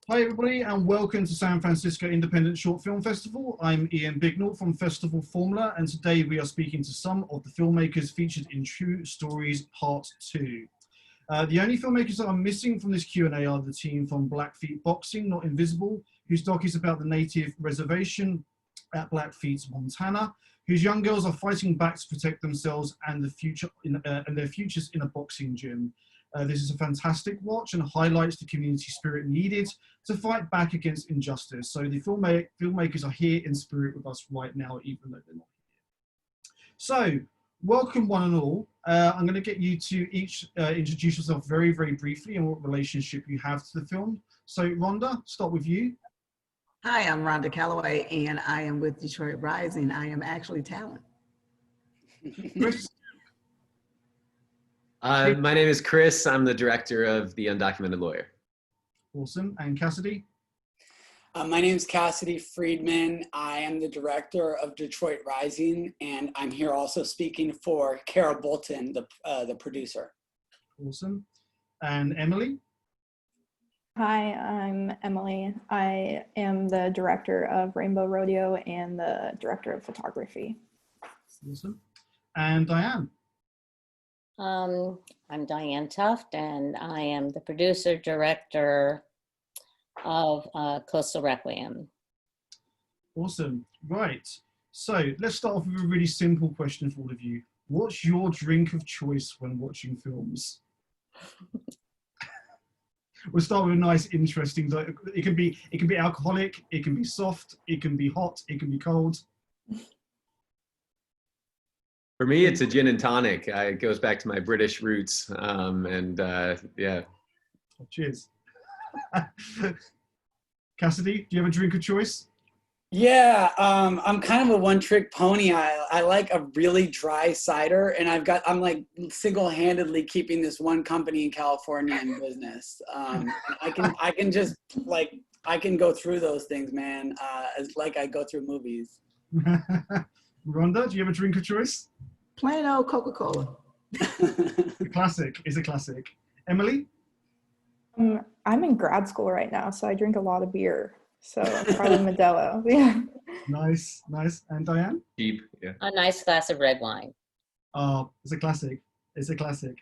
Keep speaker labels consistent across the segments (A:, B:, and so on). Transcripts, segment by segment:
A: Hi everybody and welcome to San Francisco Independent Short Film Festival. I'm Ian Bignall from Festival Formula and today we are speaking to some of the filmmakers featured in True Stories Part 2. The only filmmakers that are missing from this Q&A are the team from Blackfeet Boxing, Not Invisible, whose doc is about the native reservation at Blackfeet, Montana, whose young girls are fighting back to protect themselves and their futures in a boxing gym. This is a fantastic watch and highlights the community spirit needed to fight back against injustice. So the filmmakers are here in spirit with us right now, even though they're not here. So welcome one and all. I'm going to get you to each introduce yourself very, very briefly and what relationship you have to the film. So Rhonda, start with you.
B: Hi, I'm Rhonda Calloway and I am with Detroit Rising. I am actually talent.
A: Chris?
C: My name is Chris. I'm the director of The Undocumented Lawyer.
A: Awesome. And Cassidy?
D: My name is Cassidy Friedman. I am the director of Detroit Rising, and I'm here also speaking for Kara Bolton, the producer.
A: Awesome. And Emily?
E: Hi, I'm Emily. I am the director of Rainbow Rodeo and the director of photography.
A: Awesome. And Diane?
F: I'm Diane Tuft, and I am the producer director of Coastal Requiem.
A: Awesome. Right. So let's start off with a really simple question for all of you. What's your drink of choice when watching films? We'll start with a nice, interesting. It can be alcoholic. It can be soft. It can be hot. It can be cold.
C: For me, it's a gin and tonic. It goes back to my British roots, yeah.
A: Oh, cheers. Cassidy, do you have a drink of choice?
D: Yeah, I'm kind of a one-trick pony. I like a really dry cider, and I'm like single-handedly keeping this one company in California in business. I can go through those things, man. It's like I go through movies.
A: Rhonda, do you have a drink of choice?
B: Plain old Coca-Cola.
A: A classic is a classic. Emily?
E: I'm in grad school right now, so I drink a lot of beer. So probably Modelo. Yeah.
A: Nice, nice. And Diane?
C: Cheap, yeah.
F: A nice glass of red wine.
A: It's a classic. It's a classic.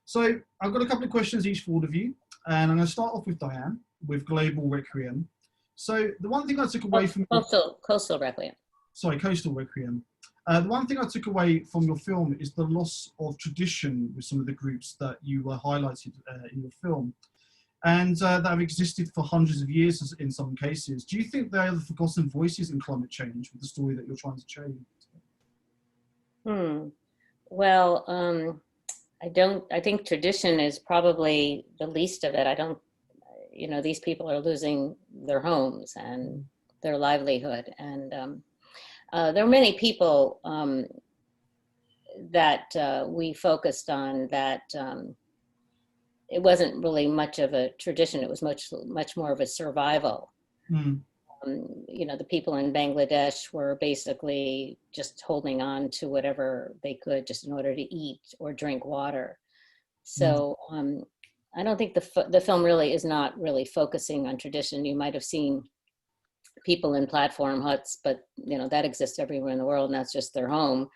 A: So I've got a couple of questions each for all of you. And I'm going to start off with Diane, with Global Requiem. So the one thing I took away from...
F: Coastal Requiem.
A: Sorry, Coastal Requiem. The one thing I took away from your film is the loss of tradition with some of the groups that you highlighted in your film, and that have existed for hundreds of years in some cases. Do you think they are the forgotten voices in climate change with the story that you're trying to change?
F: Well, I think tradition is probably the least of it. These people are losing their homes and their livelihood, and there are many people that we focused on that it wasn't really much of a tradition. It was much more of a survival.
A: Mm.
F: The people in Bangladesh were basically just holding on to whatever they could just in order to eat or drink water. So I don't think the film really is not really focusing on tradition. You might have seen people in platform huts, but that exists everywhere in the world, and that's just their home.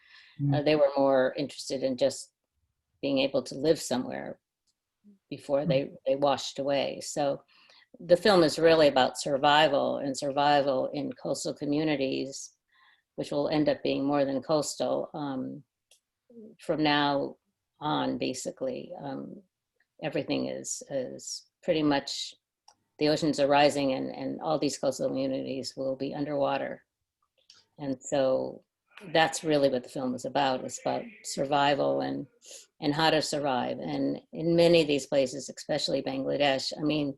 F: They were more interested in just being able to live somewhere before they washed away. So the film is really about survival, and survival in coastal communities, which will end up being more than coastal from now on. Basically, everything is pretty much, the oceans are rising, and all these coastal communities will be underwater. And so that's really what the film is about. It's about survival and how to survive. And in many of these places, especially Bangladesh, I mean,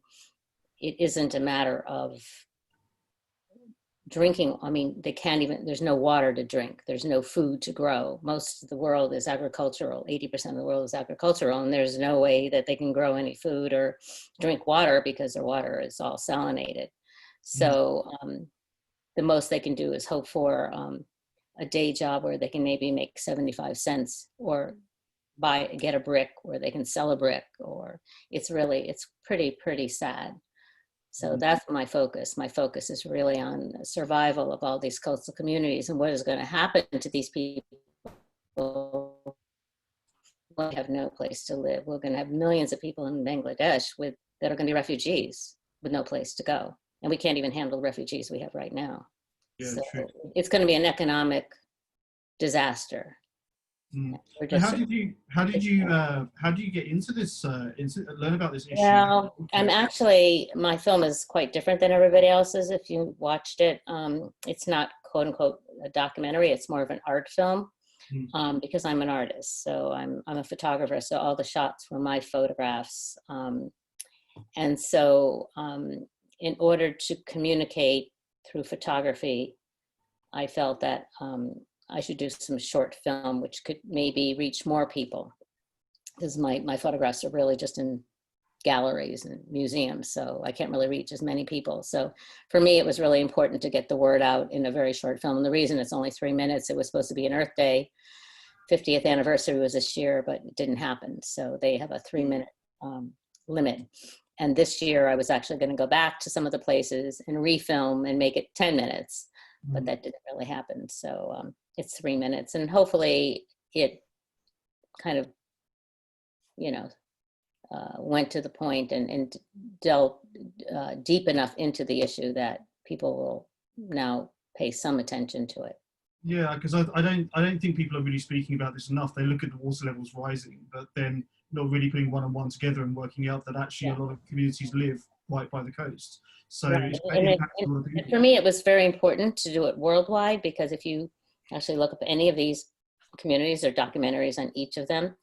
F: it isn't a matter of drinking. I mean, there's no water to drink. There's no food to grow. Most of the world is agricultural. 80% of the world is agricultural, and there's no way that they can grow any food or drink water because their water is all salinated. So the most they can do is hope for a day job where they can maybe make 75 cents or get a brick where they can sell a brick, or it's pretty sad. So that's my focus. My focus is really on survival of all these coastal communities and what is going to happen to these people when they have no place to live. We're going to have millions of people in Bangladesh that are going to be refugees with no place to go. And we can't even handle the refugees we have right now.
A: Yeah,
F: so
A: true.
F: it's going to be an economic disaster.
A: Mm.
F: We're
A: And
F: just,
A: how did you get into this? Learn about this issue?
F: well, I'm actually, my film is quite different than everybody else's. If you watched it, it's not quote unquote a documentary. It's more of an art film. Because I'm an artist, so I'm a photographer. So all the shots were my photographs, and so in order to communicate through photography, I felt that I should do some short film, which could maybe reach more people, because my photographs are really just in galleries and museums, so I can't really reach as many people. So for me, it was really important to get the word out in a very short film. And the reason it's only 3 minutes, it was supposed to be an Earth Day 50th anniversary was this year, but it didn't happen. So they have a 3-minute limit. And this year I was actually going to go back to some of the places and refilm and make it 10 minutes, but that didn't really happen. So it's 3 minutes, and hopefully it kind of, went to the point and delved deep enough into the issue that people will now pay some attention to it.
A: Yeah, because I don't think people are really speaking about this enough. They look at the water levels rising, but then not really putting one and one together and working out that actually a lot of communities live right by the coast. So
F: Right.
A: it's
F: And for me, it was very important to do it worldwide, because if you actually look up any of these communities, there are documentaries on each of them.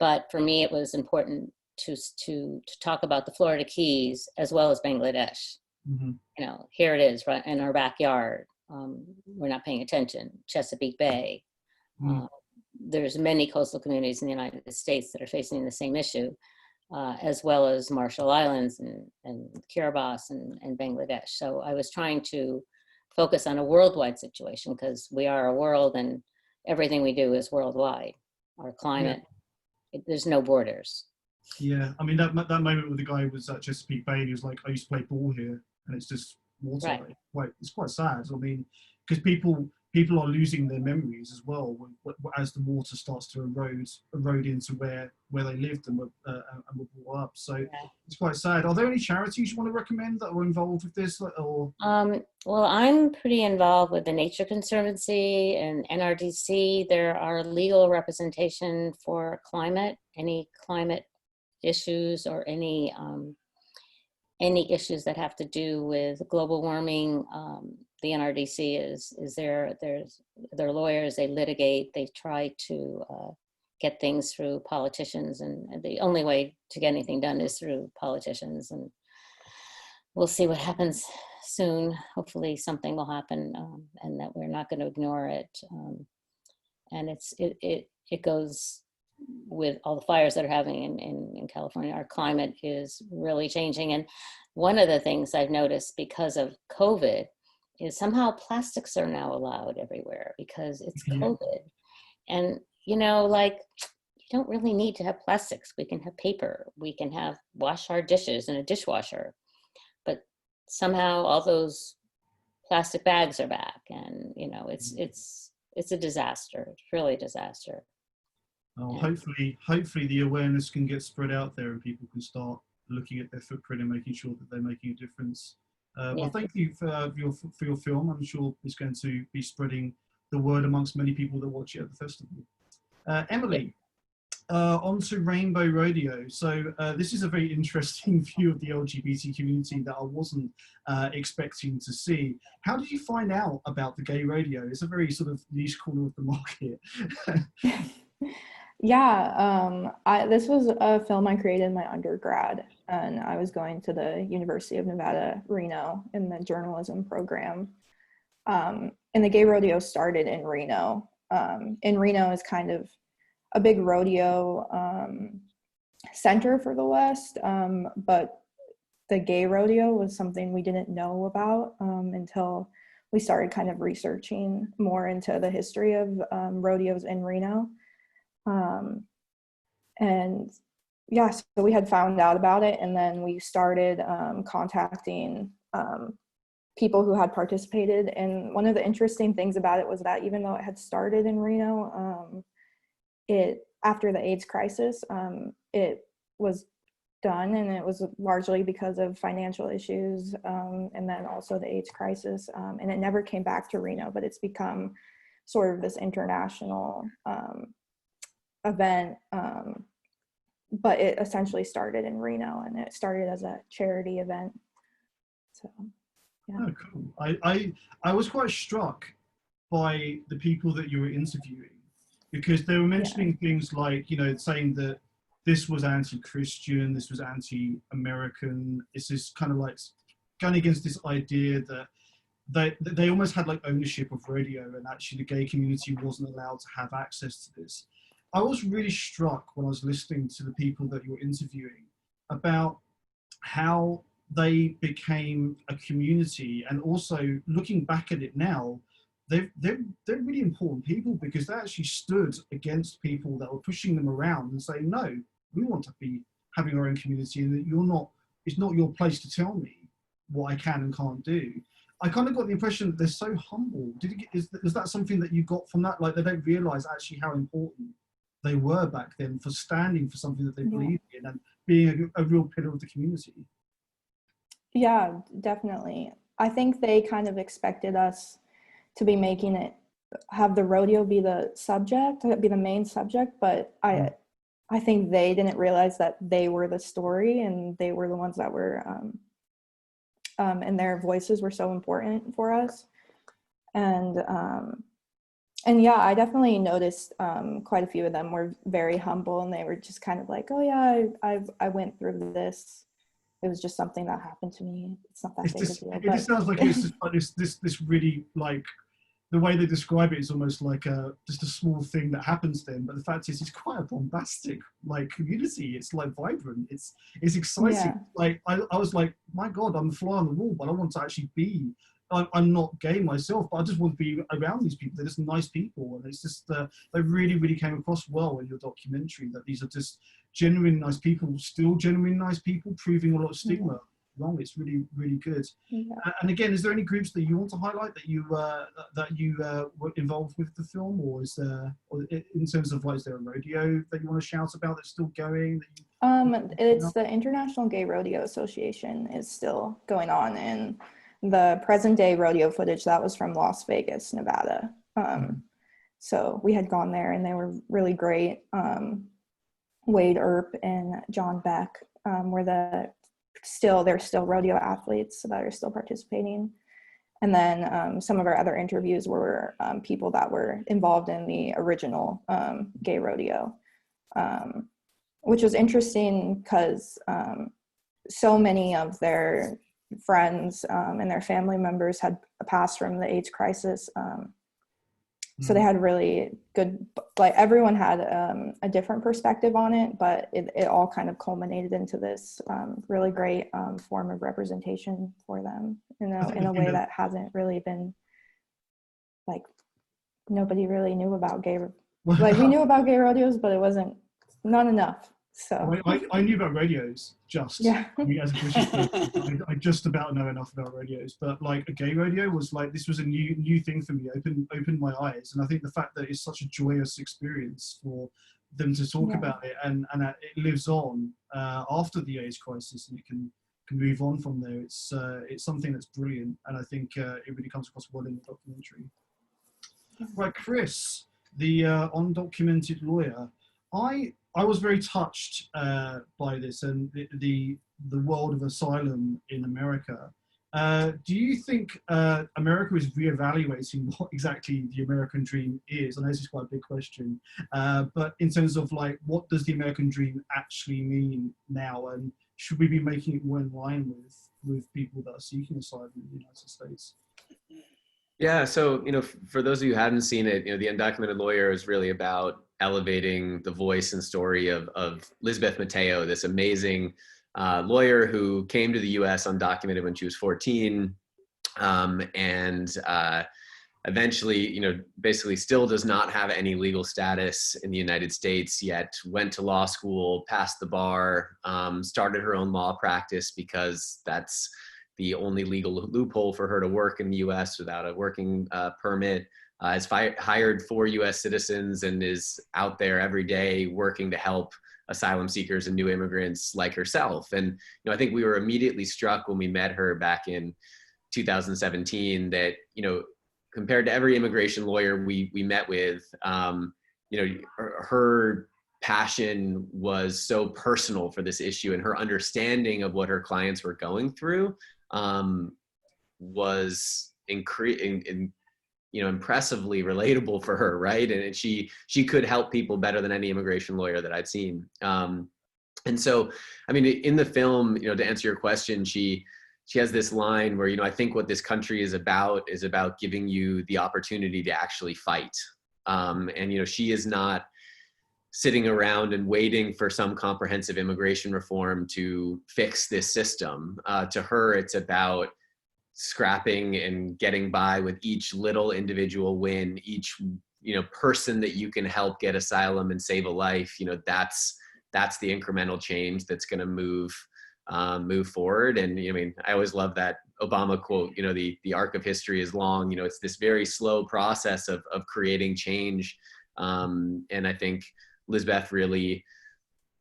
F: But for me, it was important to talk about the Florida Keys as well as Bangladesh. Here it is, right in our backyard. We're not paying attention. Chesapeake Bay. There's many coastal communities in the United States that are facing the same issue, as well as Marshall Islands and Kiribati and Bangladesh. So I was trying to focus on a worldwide situation, because we are a world and everything we do is worldwide. Our climate, there's no borders.
A: Yeah, I mean that moment with the guy was at Chesapeake Bay, and he was like, "I used to play ball here, and it's just water."
F: Right.
A: It's quite sad. I mean, because people are losing their memories as well as the water starts to erode into where they lived and were brought up. So it's quite sad. Are there any charities you want to recommend that are involved with this, or?
F: Well, I'm pretty involved with the Nature Conservancy and NRDC. There are legal representation for climate, any climate issues or any issues that have to do with global warming. The NRDC is there. They're lawyers. They litigate. They try to get things through politicians, and the only way to get anything done is through politicians. And we'll see what happens soon. Hopefully, something will happen, and that we're not going to ignore it. And it goes with all the fires that are happening in California. Our climate is really changing. And one of the things I've noticed because of COVID is somehow plastics are now allowed everywhere because it's COVID. And, you don't really need to have plastics. We can have paper. We can wash our dishes in a dishwasher. But somehow all those plastic bags are back. And, it's a disaster. It's really a disaster.
A: Oh, hopefully the awareness can get spread out there and people can start looking at their footprint and making sure that they're making a difference. Well, thank you for your film. I'm sure it's going to be spreading the word amongst many people that watch it at the festival. Emily, on to Rainbow Rodeo. So this is a very interesting view of the LGBT community that I wasn't expecting to see. How did you find out about the gay rodeo? It's a very sort of niche corner of the market.
E: Yeah, this was a film I created in my undergrad, and I was going to the University of Nevada, Reno in the journalism program. And the gay rodeo started in Reno. And Reno is kind of a big rodeo center for the West, but the gay rodeo was something we didn't know about until we started kind of researching more into the history of rodeos in Reno. And yeah, so we had found out about it, and then we started contacting people who had participated. And one of the interesting things about it was that even though it had started in Reno, it after the AIDS crisis, it was done, and it was largely because of financial issues, and then also the AIDS crisis, and it never came back to Reno, but it's become sort of this international event, but it essentially started in Reno, and it started as a charity event. So yeah.
A: Oh, cool. I was quite struck by the people that you were interviewing, because they were mentioning things like, you know, saying that this was anti-Christian, this was anti-American. It's this kind of like going against this idea that they almost had like ownership of rodeo, and actually the gay community wasn't allowed to have access to this. I was really struck when I was listening to the people that you were interviewing about how they became a community, and also looking back at it now, they're really important people, because they actually stood against people that were pushing them around and saying, no, we want to be having our own community, and that it's not your place to tell me what I can and can't do. I kind of got the impression that they're so humble. Is that something that you got from that? Like, they don't realize actually how important they were back then for standing for something that they believed in and being a real pillar of the community.
E: Yeah, definitely. I think they kind of expected us to be making it, have the rodeo be the subject, be the main subject, but I think they didn't realize that they were the story, and they were the ones that were, and their voices were so important for us. And yeah, I definitely noticed quite a few of them were very humble, and they were just kind of like, oh yeah, I went through this. It was just something that happened to me. It's not that big a deal.
A: It just sounds like it's just like this really, like, the way they describe it is almost like just a small thing that happens to them. But the fact is, it's quite a bombastic like community. It's like vibrant. It's exciting.
E: Yeah.
A: Like I was like, my God, I'm a fly on the wall, but I want to actually be. I'm not gay myself, but I just want to be around these people. They're just nice people, and it's just they really, really came across well in your documentary that these are just genuine nice people, still genuine nice people, proving a lot of stigma wrong. It's really, really good.
E: Yeah.
A: And again, is there any groups that you want to highlight that you were involved with the film, or is there, or in terms of like, is there a rodeo that you want to shout about that's still going?
E: It's the International Gay Rodeo Association is still going on, and the present day rodeo footage that was from Las Vegas, Nevada. So we had gone there, and they were really great. Wade Earp and John Beck they're still rodeo athletes that are still participating. And then some of our other interviews were people that were involved in the original gay rodeo, which was interesting because so many of their friends and their family members had passed from the AIDS crisis. So they had really good, like, everyone had a different perspective on it, but it all kind of culminated into this really great form of representation for them in a way that hasn't really been, like, nobody really knew about gay, like, we knew about gay rodeos, but it wasn't, not enough. So
A: I knew about rodeos, just
E: yeah.
A: I mean, as a British person, I just about know enough about rodeos, but like a gay rodeo was like, this was a new thing for me. Opened my eyes, and I think the fact that it's such a joyous experience for them to talk about it, and it lives on after the AIDS crisis, and it can move on from there. It's something that's brilliant, and I think it really comes across well in the documentary. Right, Chris, the undocumented lawyer. I was very touched by this and the world of asylum in America. Do you think America is reevaluating what exactly the American dream is? I know this is quite a big question, but in terms of like, what does the American dream actually mean now, and should we be making it more in line with people that are seeking asylum in the United States?
C: Yeah, so, for those of you who haven't seen it, the Undocumented Lawyer is really about elevating the voice and story of Lisbeth Mateo, this amazing lawyer who came to the U.S. undocumented when she was 14, and eventually, basically still does not have any legal status in the United States, yet went to law school, passed the bar, started her own law practice because that's the only legal loophole for her to work in the US without a working permit. Has hired 4 US citizens and is out there every day working to help asylum seekers and new immigrants like herself. And I think we were immediately struck when we met her back in 2017 that, compared to every immigration lawyer we met with, her passion was so personal for this issue, and her understanding of what her clients were going through was impressively relatable for her, right? And she could help people better than any immigration lawyer that I'd seen. And so, I mean, in the film, to answer your question, she has this line where, I think what this country is about giving you the opportunity to actually fight. And, she is not sitting around and waiting for some comprehensive immigration reform to fix this system. To her, it's about scrapping and getting by with each little individual win, each, person that you can help get asylum and save a life. That's the incremental change that's going to move forward. And I always love that Obama quote, the arc of history is long. It's this very slow process of creating change. And I think Lisbeth really,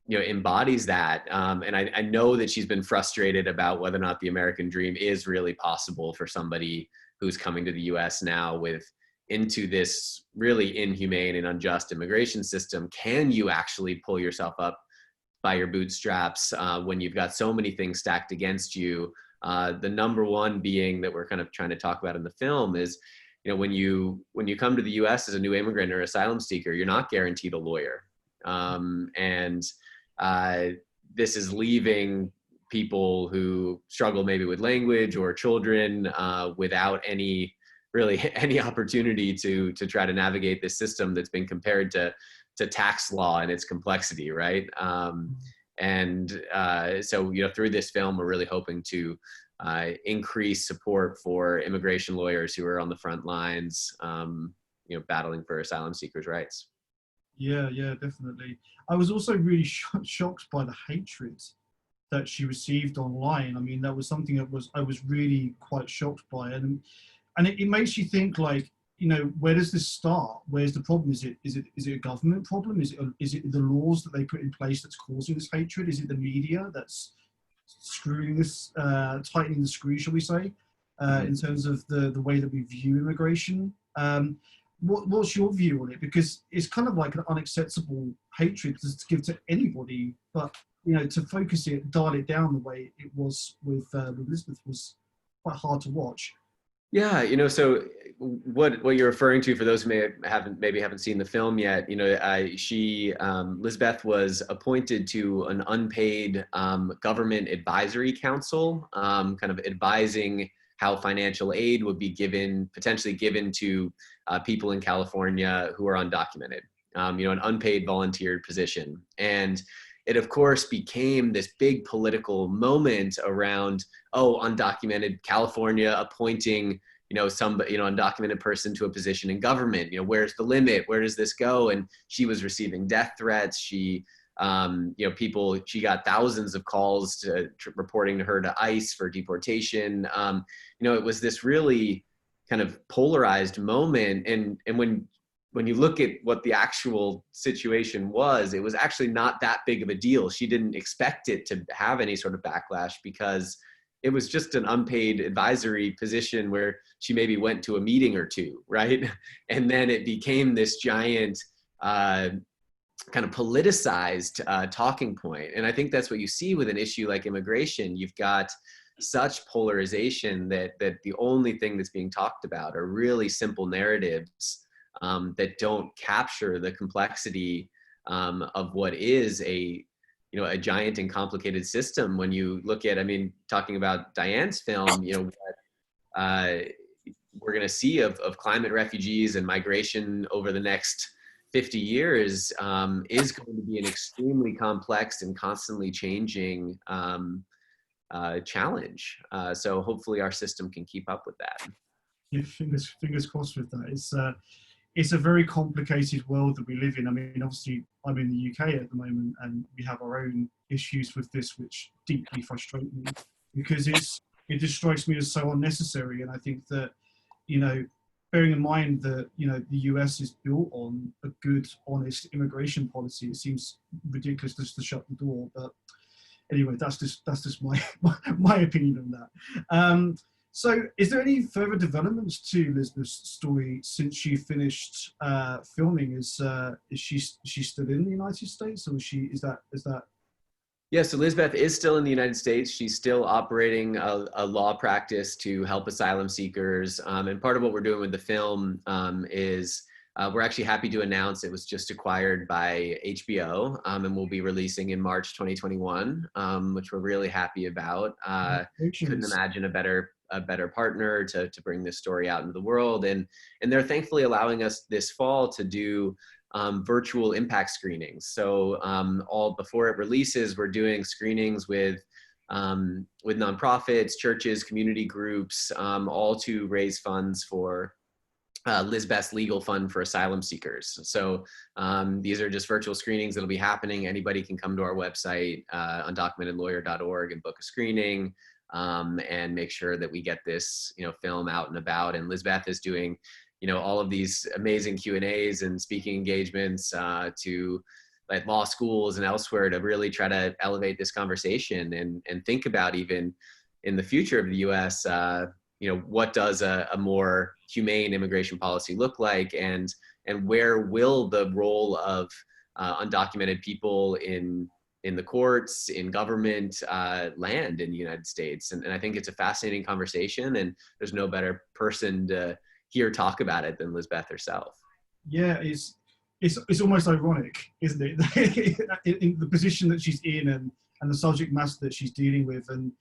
C: embodies that. And I know that she's been frustrated about whether or not the American dream is really possible for somebody who's coming to the US now into this really inhumane and unjust immigration system. Can you actually pull yourself up by your bootstraps when you've got so many things stacked against you? The number one being that we're kind of trying to talk about in the film is, when you come to the US as a new immigrant or asylum seeker, you're not guaranteed a lawyer. And this is leaving people who struggle maybe with language or children without any opportunity to try to navigate this system that's been compared to tax law and its complexity, right? So through this film, we're really hoping to increase support for immigration lawyers who are on the front lines, battling for asylum seekers' rights.
A: Yeah, definitely. I was also really shocked by the hatred that she received online. I mean, that was something that I was really quite shocked by, and it makes you think, like, where does this start? Where's the problem? Is it a government problem? Is it the laws that they put in place that's causing this hatred? Is it the media that's screwing this, tightening the screw, shall we say, in terms of the way that we view immigration? What's your view on it? Because it's kind of like an unacceptable hatred to give to anybody, but to dial it down the way it was with Elizabeth was quite hard to watch.
C: Yeah, so what you're referring to, for those who maybe haven't seen the film yet, Lisbeth was appointed to an unpaid government advisory council, kind of advising how financial aid would be potentially given to people in California who are undocumented, an unpaid volunteered position. And it, of course, became this big political moment around, undocumented California appointing, somebody, undocumented person to a position in government. Where's the limit? Where does this go? And she was receiving death threats. She got thousands of calls reporting to her to ICE for deportation. It was this really kind of polarized moment. And when you look at what the actual situation was, it was actually not that big of a deal. She didn't expect it to have any sort of backlash because it was just an unpaid advisory position where she maybe went to a meeting or two, right? And then it became this giant kind of politicized talking point. And I think that's what you see with an issue like immigration. You've got such polarization that the only thing that's being talked about are really simple narratives that don't capture the complexity of what is a giant and complicated system. When you look at, talking about Diane's film, we're going to see of climate refugees and migration over the next 50 years is going to be an extremely complex and constantly changing challenge. So hopefully our system can keep up with that.
A: Yeah, fingers crossed with that. It's a very complicated world that we live in. I mean, obviously, I'm in the UK at the moment, and we have our own issues with this, which deeply frustrate me because it just strikes me as so unnecessary. And I think that, you know, bearing in mind that, you know, the US is built on a good, honest immigration policy, it seems ridiculous just to shut the door. But anyway, that's just my opinion on that. So is there any further developments to Lisbeth's story since she finished filming? Is she still in the United States, or is that?
C: Yeah, so Lisbeth is still in the United States. She's still operating a law practice to help asylum seekers. And part of what we're doing with the film is we're actually happy to announce it was just acquired by HBO, and we'll be releasing in March 2021, which we're really happy about. Couldn't imagine a better partner to bring this story out into the world. And they're thankfully allowing us this fall to do virtual impact screenings. So all before it releases, we're doing screenings with nonprofits, churches, community groups, all to raise funds for Lisbeth's legal fund for asylum seekers. So these are just virtual screenings that'll be happening. Anybody can come to our website, undocumentedlawyer.org, and book a screening and make sure that we get this, you know, film out and about. And Lisbeth is doing, you know, all of these amazing Q&As and speaking engagements to like law schools and elsewhere to really try to elevate this conversation and think about, even in the future of the US, you know, what does a more humane immigration policy look like, and where will the role of undocumented people in the courts, in government, land in the United States. And I think it's a fascinating conversation, and there's no better person to hear talk about it than Lisbeth herself.
A: Yeah, it's almost ironic, isn't it? In the position that she's in, and the subject matter that she's dealing with, and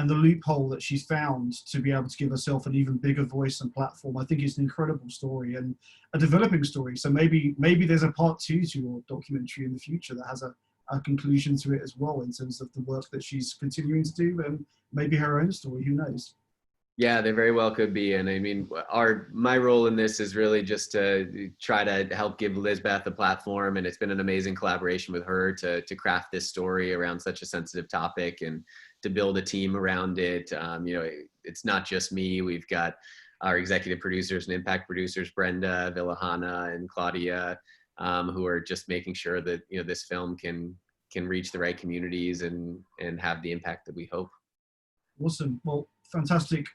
A: the loophole that she's found to be able to give herself an even bigger voice and platform. I think it's an incredible story and a developing story. So maybe there's a part 2 to your documentary in the future that has a conclusion to it as well, in terms of the work that she's continuing to do, and maybe her own story, who knows?
C: Yeah, they very well could be. And I mean, my role in this is really just to try to help give Lisbeth a platform. And it's been an amazing collaboration with her to craft this story around such a sensitive topic, and to build a team around it. You know, it's not just me. We've got our executive producers and impact producers, Brenda, Villahana, and Claudia, who are just making sure that, you know, this film can reach the right communities and have the impact that we hope.
A: Awesome. Well, fantastic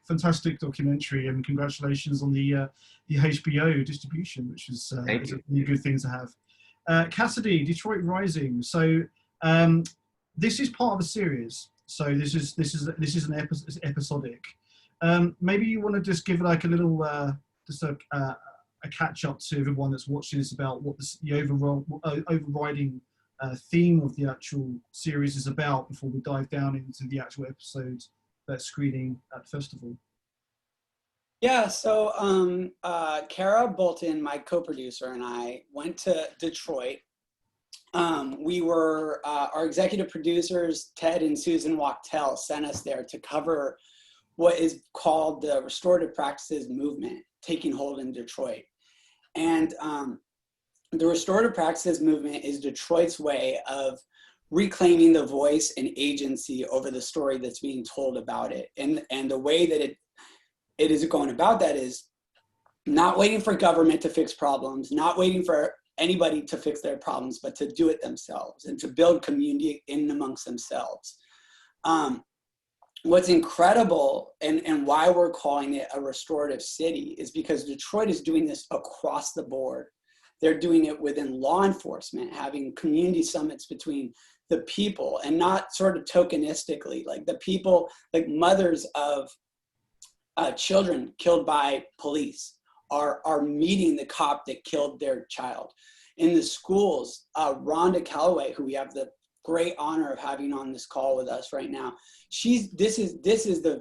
A: documentary, and congratulations on the HBO distribution, which is a really good thing to have. Cassidy, Detroit Rising. So this is part of a series. So this is an episodic. Maybe you want to just give like a little a catch up to everyone that's watching this about what the overriding theme of the actual series is about before we dive down into the actual episode that's screening at the festival.
D: Yeah, so Kara Bolton, my co-producer, and I went to Detroit. We were, our executive producers, Ted and Susan Wachtel, sent us there to cover what is called the restorative practices movement taking hold in Detroit. And the restorative practices movement is Detroit's way of reclaiming the voice and agency over the story that's being told about it. And the way that it is going about that is not waiting for government to fix problems, not waiting for anybody to fix their problems, but to do it themselves and to build community in amongst themselves. What's incredible and why we're calling it a restorative city is because Detroit is doing this across the board. They're doing it within law enforcement, having community summits between the people, and not sort of tokenistically, like the people, like mothers of children killed by police are meeting the cop that killed their child. In the schools, Rhonda Calloway, who we have the great honor of having on this call with us right now, this is the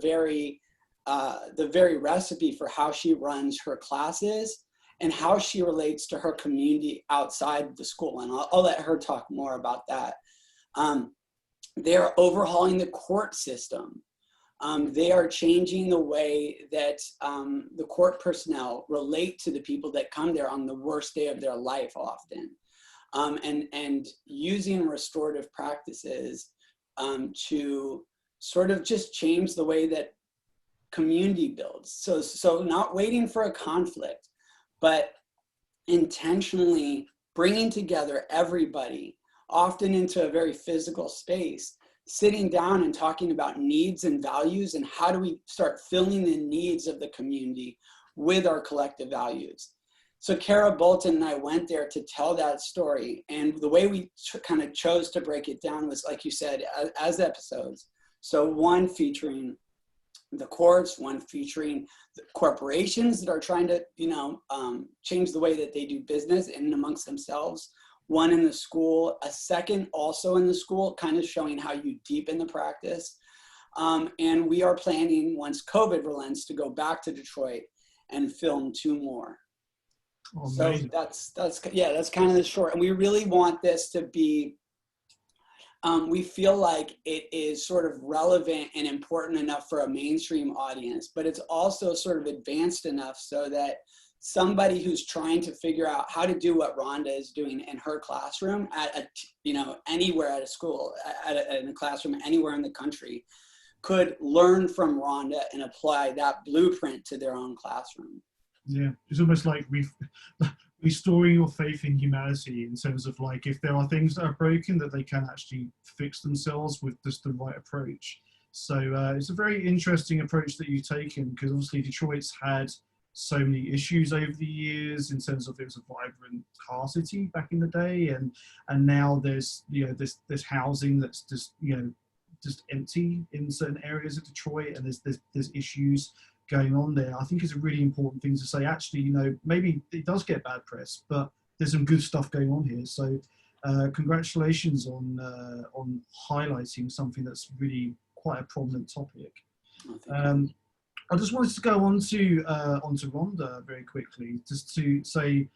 D: very recipe for how she runs her classes and how she relates to her community outside the school. And I'll let her talk more about that. They're overhauling the court system. They are changing the way that the court personnel relate to the people that come there on the worst day of their life often. And using restorative practices to sort of just change the way that community builds. So not waiting for a conflict, but intentionally bringing together everybody, often into a very physical space, sitting down and talking about needs and values, and how do we start filling the needs of the community with our collective values. So Kara Bolton and I went there to tell that story, and the way we kind of chose to break it down was, like you said, as episodes. So one featuring the courts, one featuring the corporations that are trying to, change the way that they do business in and amongst themselves, one in the school, a second also in the school, kind of showing how you deepen the practice. And we are planning, once COVID relents, to go back to Detroit and film 2 more.
A: Oh,
D: so that's kind of the short. And we really want this to be, we feel like it is sort of relevant and important enough for a mainstream audience, but it's also sort of advanced enough so that somebody who's trying to figure out how to do what Rhonda is doing in her classroom anywhere at a school, in a classroom anywhere in the country, could learn from Rhonda and apply that blueprint to their own classroom.
A: Yeah, it's almost like restoring your faith in humanity, in terms of like, if there are things that are broken, that they can actually fix themselves with just the right approach. So it's a very interesting approach that you've taken, because obviously Detroit's had so many issues over the years in terms of, it was a vibrant car city back in the day, and now there's this housing that's just just empty in certain areas of Detroit, and there's issues going on there. I think it's a really important thing to say, actually, maybe it does get bad press, but there's some good stuff going on here. So congratulations on highlighting something that's really quite a prominent topic. I just wanted to go onto Rhonda very quickly, just to say,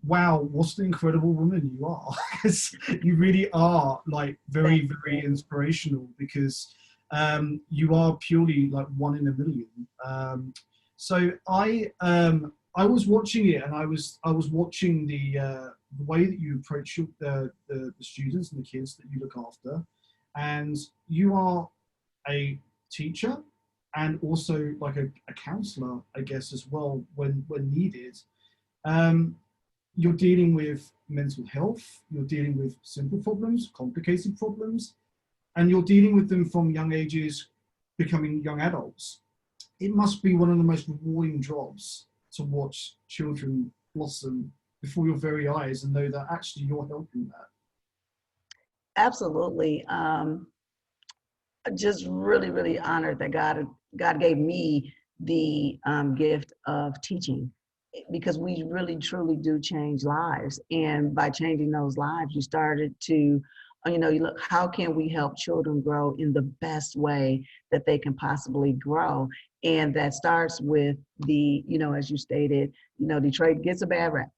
A: wow, what an incredible woman you are. You really are like very, very inspirational, because you are purely like one in a million. So I was watching it, and I was watching the way that you approach the students and the kids that you look after, and you are a teacher and also like a counselor, I guess, as well, when needed. You're dealing with mental health, you're dealing with simple problems, complicated problems, and you're dealing with them from young ages, becoming young adults. It must be one of the most rewarding jobs to watch children blossom before your very eyes and know that actually you're helping that.
B: Absolutely. Just really, really honored that God gave me the gift of teaching, because we really, truly do change lives. And by changing those lives, you started to, you look, how can we help children grow in the best way that they can possibly grow? And that starts with the, as you stated, Detroit gets a bad rap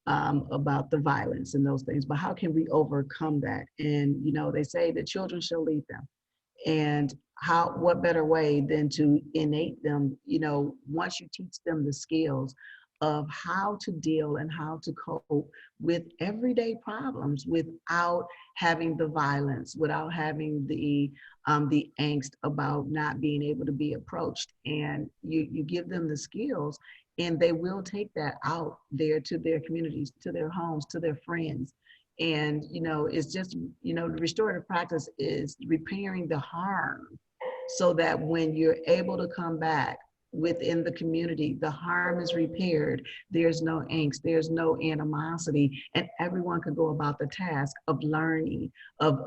B: about the violence and those things, but how can we overcome that? And, they say that children shall lead them. And what better way than to innate them, once you teach them the skills of how to deal and how to cope with everyday problems without having the violence, without having the angst about not being able to be approached. And you give them the skills, and they will take that out there to their communities, to their homes, to their friends. And, it's just, the restorative practice is repairing the harm, so that when you're able to come back within the community, the harm is repaired. There's no angst, there's no animosity, and everyone can go about the task of learning, of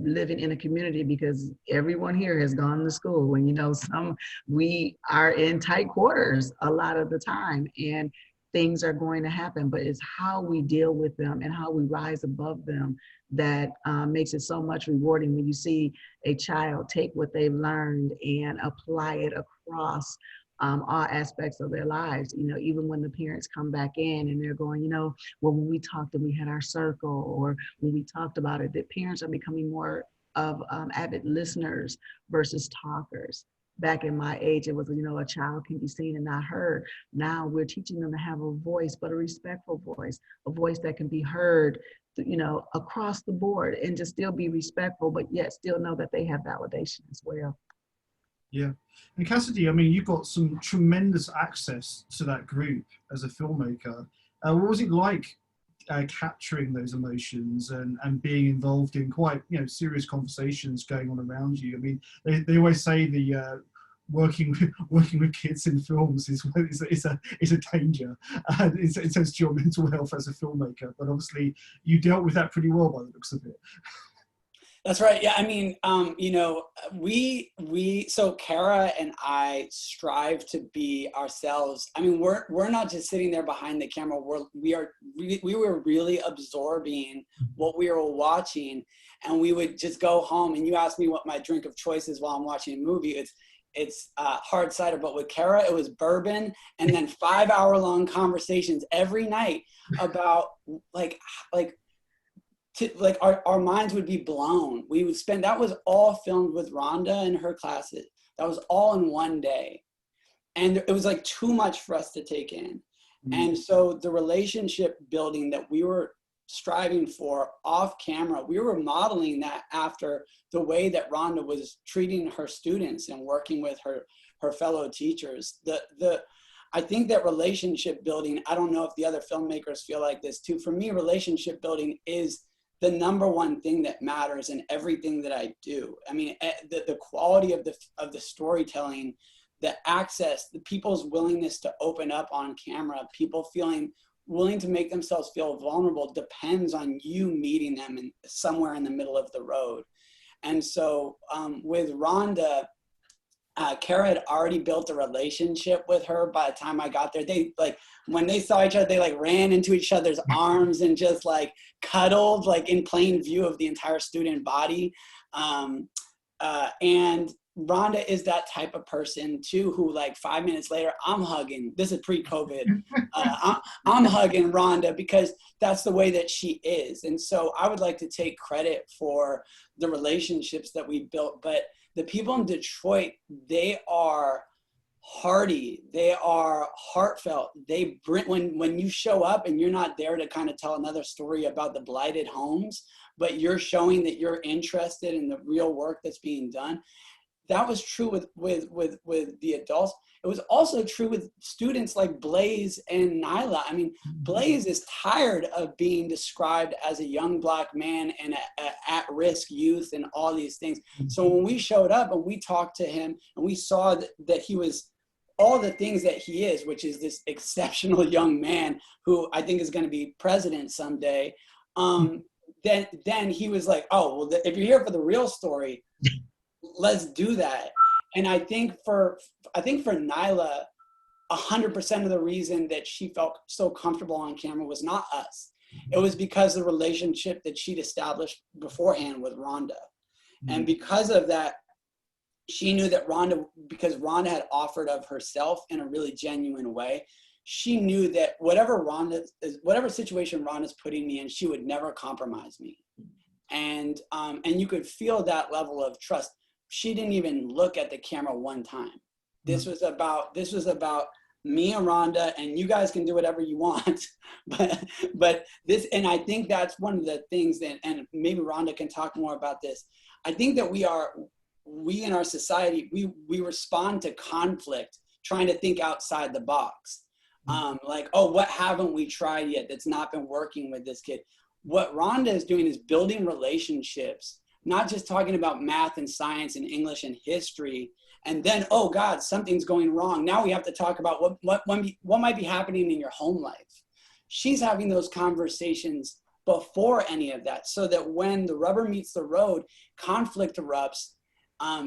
B: living in a community, because everyone here has gone to school, and we are in tight quarters a lot of the time, and things are going to happen, but it's how we deal with them and how we rise above them that makes it so much rewarding when you see a child take what they've learned and apply it across all aspects of their lives. Even when the parents come back in and they're going, well, when we talked and we had our circle, or when we talked about it, that parents are becoming more of avid listeners versus talkers. back in my age, it was, a child can be seen and not heard. Now we're teaching them to have a voice, but a respectful voice, a voice that can be heard, across the board, and just still be respectful, but yet still know that they have validation as well.
A: Yeah. And Cassidy, I mean, you've got some tremendous access to that group as a filmmaker. What was it like capturing those emotions and being involved in quite, serious conversations going on around you? I mean, they always say the working with kids in films is a danger in terms of your mental health as a filmmaker. But obviously, you dealt with that pretty well by the looks of it.
D: That's right. Yeah, I mean, so Kara and I strive to be ourselves. I mean, we're not just sitting there behind the camera. We were really absorbing what we were watching, and we would just go home. And you asked me what my drink of choice is while I'm watching a movie. It's hard cider, but with Kara, it was bourbon, and then 5-hour-long conversations every night about our minds would be blown. We would spend, that was all filmed with Rhonda and her classes. That was all in one day. And it was like too much for us to take in. Mm-hmm. And so the relationship building that we were striving for off camera, we were modeling that after the way that Rhonda was treating her students and working with her fellow teachers. I think that relationship building, I don't know if the other filmmakers feel like this too. For me, relationship building is the number one thing that matters in everything that I do. I mean, the quality of the storytelling, the access, the people's willingness to open up on camera, people feeling willing to make themselves feel vulnerable depends on you meeting them somewhere in the middle of the road. And so with Rhonda, Kara had already built a relationship with her by the time I got there. They when they saw each other, they ran into each other's arms and just cuddled in plain view of the entire student body. And Rhonda is that type of person too, who 5 minutes later, I'm hugging. This is pre-COVID. I'm hugging Rhonda because that's the way that she is. And so I would like to take credit for the relationships that we built, but the people in Detroit, they are hearty, they are heartfelt. They bring, when you show up and you're not there to kind of tell another story about the blighted homes, but you're showing that you're interested in the real work that's being done. That was true with the adults. It was also true with students like Blaze and Nyla. I mean, Blaze is tired of being described as a young Black man and a at-risk youth and all these things. So when we showed up and we talked to him and we saw that he was all the things that he is, which is this exceptional young man who I think is going to be president someday, then he was like, oh, well, if you're here for the real story, let's do that. And I think for Nyla, 100% of the reason that she felt so comfortable on camera was not us. It was because of the relationship that she'd established beforehand with Rhonda. Mm-hmm. And because of that, she knew that because Rhonda had offered of herself in a really genuine way, she knew that whatever situation Rhonda's putting me in, she would never compromise me. And you could feel that level of trust. She didn't even look at the camera one time. This was about me and Rhonda, and you guys can do whatever you want. but this, and I think that's one of the things that, and maybe Rhonda can talk more about this. I think that we in our society, we respond to conflict trying to think outside the box. Oh, what haven't we tried yet that's not been working with this kid? What Rhonda is doing is building relationships, not just talking about math and science and English and history, and then, oh God, something's going wrong. Now we have to talk about what might be happening in your home life. She's having those conversations before any of that, so that when the rubber meets the road, conflict erupts.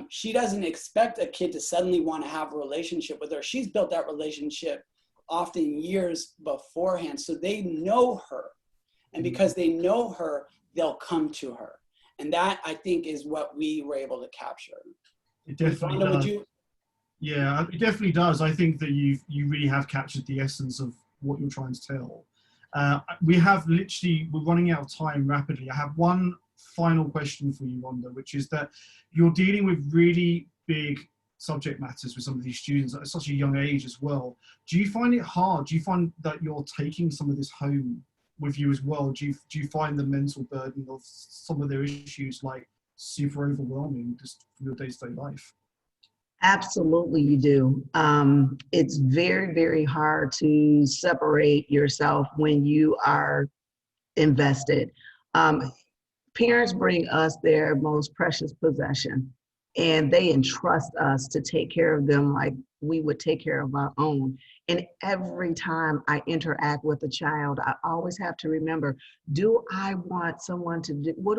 D: She doesn't expect a kid to suddenly want to have a relationship with her. She's built that relationship often years beforehand, so they know her. And because they know her, they'll come to her. And that, I think, is what we were able to capture.
A: It definitely does. Yeah, it definitely does. I think that you really have captured the essence of what you're trying to tell. We're running out of time rapidly. I have one final question for you, Rhonda, which is that you're dealing with really big subject matters with some of these students at such a young age as well. Do you find it hard? Do you find that you're taking some of this home with you as well? Do you find the mental burden of some of their issues like super overwhelming just from your day-to-day life?
B: Absolutely, you do. It's very, very hard to separate yourself when you are invested. Parents bring us their most precious possession, and they entrust us to take care of them like we would take care of our own. And every time I interact with a child, I always have to remember, do I want someone to do, what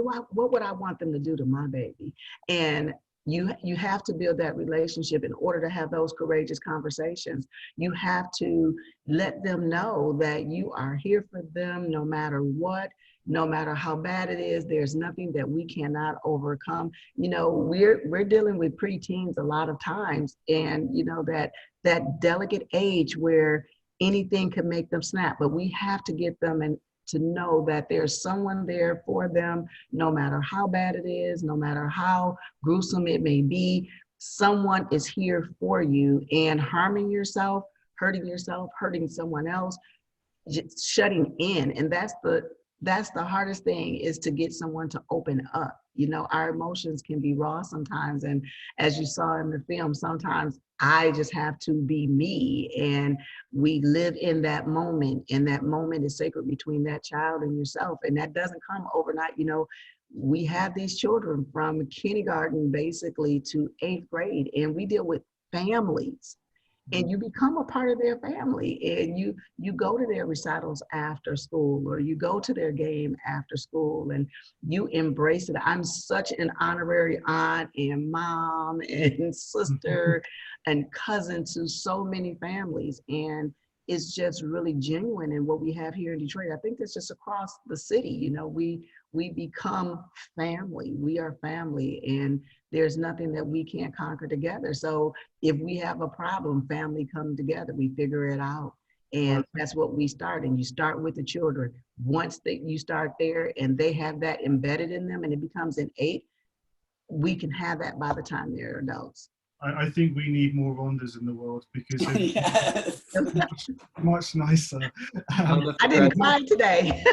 B: would I want them to do to my baby? And you have to build that relationship in order to have those courageous conversations. You have to let them know that you are here for them no matter what, no matter how bad it is. There's nothing that we cannot overcome. You know, we're dealing with preteens a lot of times, and you know that delicate age where anything can make them snap, but we have to get them and to know that there's someone there for them, no matter how bad it is, no matter how gruesome it may be. Someone is here for you, and harming yourself, hurting someone else, just shutting in. And that's the hardest thing, is to get someone to open up. You know, our emotions can be raw sometimes. And as you saw in the film, sometimes I just have to be me, and we live in that moment, and that moment is sacred between that child and yourself. And that doesn't come overnight. You know, we have these children from kindergarten basically to 8th grade, and we deal with families. And you become a part of their family, and you go to their recitals after school, or you go to their game after school, and you embrace it. I'm such an honorary aunt and mom and sister and cousin to so many families, and it's just really genuine in what we have here in Detroit. I think that's just across the city. You know, we become family. We are family, and there's nothing that we can't conquer together. So if we have a problem, family come together, we figure it out. And that's what we start. And you start with the children. Once you start there and they have that embedded in them and it becomes innate, we can have that by the time they're adults.
A: I think we need more Rondas in the world, because
D: Yes.
A: it's much nicer.
B: I didn't cry today.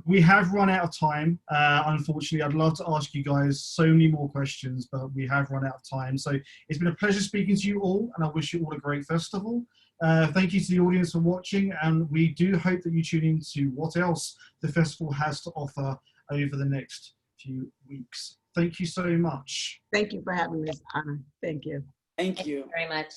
A: We have run out of time. Unfortunately, I'd love to ask you guys so many more questions, but we have run out of time. So it's been a pleasure speaking to you all, and I wish you all a great festival. Thank you to the audience for watching, and we do hope that you tune in to what else the festival has to offer over the next few weeks. Thank you so much.
B: Thank you for having me, Anna. Thank you.
D: Thank you
F: Very much.